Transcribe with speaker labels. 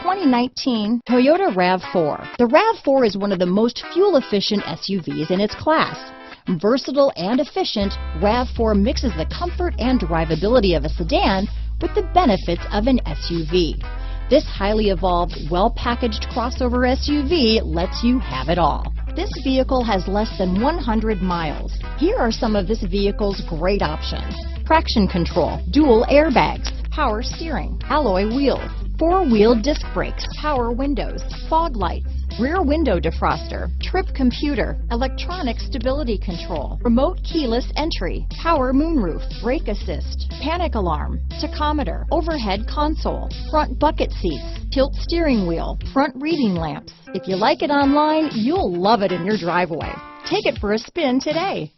Speaker 1: 2019 Toyota RAV4. The RAV4 is one of the most fuel-efficient SUVs in its class. Versatile and efficient, RAV4 mixes the comfort and drivability of a sedan with the benefits of an SUV. This highly evolved, well-packaged crossover SUV lets you have it all. This vehicle has less than 100 miles. Here are some of this vehicle's great options: traction control, dual airbags, power steering, alloy wheels, four-wheel disc brakes, power windows, fog lights, rear window defroster, trip computer, electronic stability control, remote keyless entry, power moonroof, brake assist, panic alarm, tachometer, overhead console, front bucket seats, tilt steering wheel, front reading lamps. If you like it online, you'll love it in your driveway. Take it for a spin today.